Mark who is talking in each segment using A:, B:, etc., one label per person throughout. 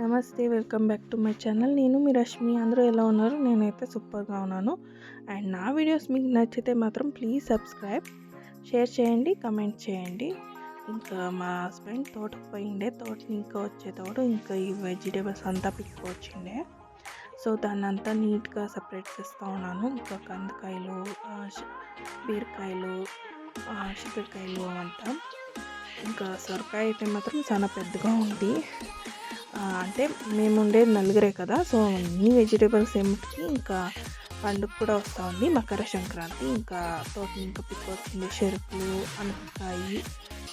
A: నమస్తే. Welcome back to my channel. నేను మీ రష్మి. అందరూ ఎలా ఉన్నారు? నేనైతే సూపర్‌గా ఉన్నాను. అండ్ నా వీడియోస్ మీకు నచ్చితే మాత్రం ప్లీజ్ సబ్స్క్రైబ్, షేర్ చేయండి, కమెంట్ చేయండి. ఇంకా మా హస్బెండ్ తోటకు పోయిండే. తోటని ఇంకా వచ్చేతోడు ఇంకా ఈ వెజిటేబుల్స్ అంతా పిక్కొచ్చిండే. సో దాన్నంతా నీట్‌గా సెపరేట్ చేస్తా ఉన్నాను. ఇంకా కందకాయలు, బీరకాయలు, చిక్కుడుకాయలు అంతా. ఇంకా సొరకాయ అయితే మాత్రం చాలా పెద్దగా ఉంది. అంటే మేము ఉండేది నలుగురే కదా, సో అన్ని వెజిటేబుల్స్ ఏమిటికి ఇంకా పండుగ కూడా వస్తూ ఉంది, మకర సంక్రాంతి. ఇంకా తోట ఇంకా పిక్కొచ్చింది చెరుకులు, అనపకాయ,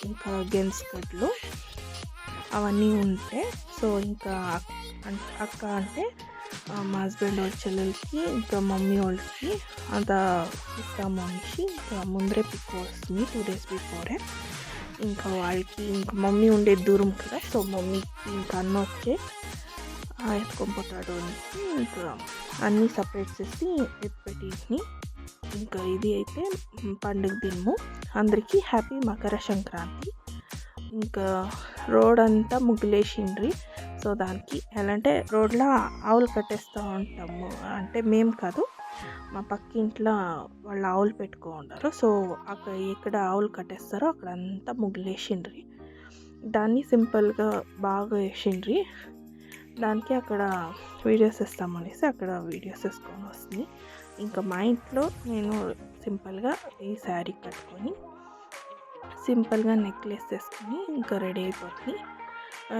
A: ఇంకా గెన్స్గడ్డలు అవన్నీ ఉంటే. సో ఇంకా అక్క అంటే మా హస్బెండ్ వాళ్ళ చెల్లెలకి ఇంకా మమ్మీ వాళ్ళకి అంతా ఇస్తాము అనేసి ఇంకా ముందరే పిక్ వస్తుంది 2 days బిఫోరే. ఇంకా వాళ్ళకి ఇంకా మమ్మీ ఉండేది దూరం కదా, సో మమ్మీకి ఇంకా అన్న వచ్చే ఎత్తుకొని పోతాడు అనేసి ఇంకా అన్నీ సపరేట్ చేసి ఎత్తిపెట్టి. ఇంకా ఇది అయితే పండుగ దినము. అందరికీ హ్యాపీ మకర సంక్రాంతి. ఇంకా రోడ్ అంతా ముగ్గులేసిండ్రి. సో దానికి ఎలా అంటే రోడ్లో ఆవులు కట్టేస్తూ ఉంటాము. అంటే మేము కాదు, మా పక్కింట్లో వాళ్ళు ఆవులు పెట్టుకుంటారు. సో అక్కడ ఎక్కడ ఆవులు కట్టేస్తారో అక్కడంతా ముగ్గులేసిండ్రి. దాన్ని సింపుల్గా బాగా వేసిండ్రి. దానికి అక్కడ వీడియోస్ వేస్తామనేసి అక్కడ వీడియోస్ వేసుకొని వస్తుంది. ఇంకా మా ఇంట్లో నేను సింపుల్గా ఈ శారీ కట్టుకొని సింపుల్గా నెక్లెస్ వేసుకొని ఇంకా రెడీ అయిపోతుంది.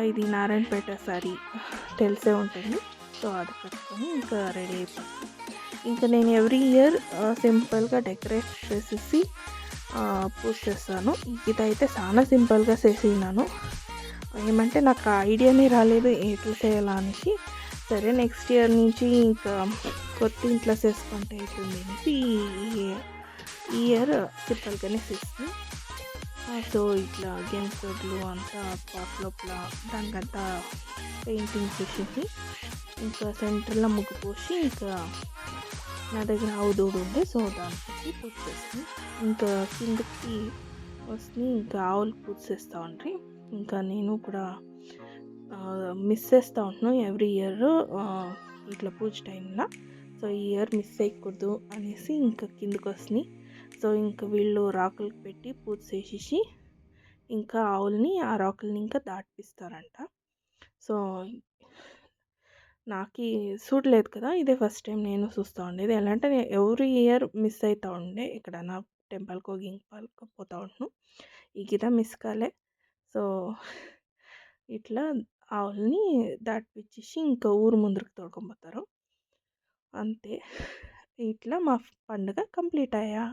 A: ఇది నారాయణపేట శారీ తెలిసే ఉంటుంది. సో అది కట్టుకొని ఇంకా రెడీ అయిపోతుంది. ఇంకా నేను ఎవ్రీ ఇయర్ సింపుల్గా డెకరేట్ చేసేసి పూజ చేస్తాను. ఇదైతే చాలా సింపుల్గా చేసినాను. ఏమంటే నాకు ఐడియానే రాలేదు ఎట్లా చేయాలా అనేసి. సరే నెక్స్ట్ ఇయర్ నుంచి ఇంకా కొత్త ఇంట్లో చేసుకుంటే అవుతుంది అనేసి ఈ ఇయర్ సింపుల్గానే చేస్తాను. సో ఇట్లా గెన్స్గడ్డలు అంతా పాట్ లోపల దానికంతా పెయింటింగ్ చేసేసి ఇంకా సెంటర్లో ముగ్గు పోసి ఇంకా నా దగ్గర ఆవు దూడు ఉండే, సో దానికి పూజ చేస్తాను. ఇంకా కిందకి వస్తే ఇంకా ఆవులు పూజ చేస్తూ ఉంటాయి. ఇంకా నేను కూడా మిస్ చేస్తూ ఉంటున్నాను ఎవ్రీ ఇయర్ ఇట్లా పూజ టైంలో. సో ఈ ఇయర్ మిస్ అయ్యకూడదు అనేసి ఇంకా కిందకి వస్తున్నాయి. సో ఇంకా వీళ్ళు రాకులకు పెట్టి పూజ చేసేసి ఇంకా ఆవుల్ని ఆ రాకుల్ని ఇంకా దాటిపిస్తారంట. సో నాకు చూడలేదు కదా, ఇదే ఫస్ట్ టైం నేను చూస్తూ ఉండేది. ఎలా అంటే ఎవ్రీ ఇయర్ మిస్ అవుతూ ఉండే, ఎక్కడన్నా టెంపుల్కో గింపాల్కో పోతూ ఉంటాను. ఈ గిద మిస్ కాలే. సో ఇట్లా ఆవుల్ని దాటిపించేసి ఇంకా ఊరు ముందరికి తోడుకొని పోతారు. అంతే. ఇట్లా మా పండుగ కంప్లీట్ అయ్యా.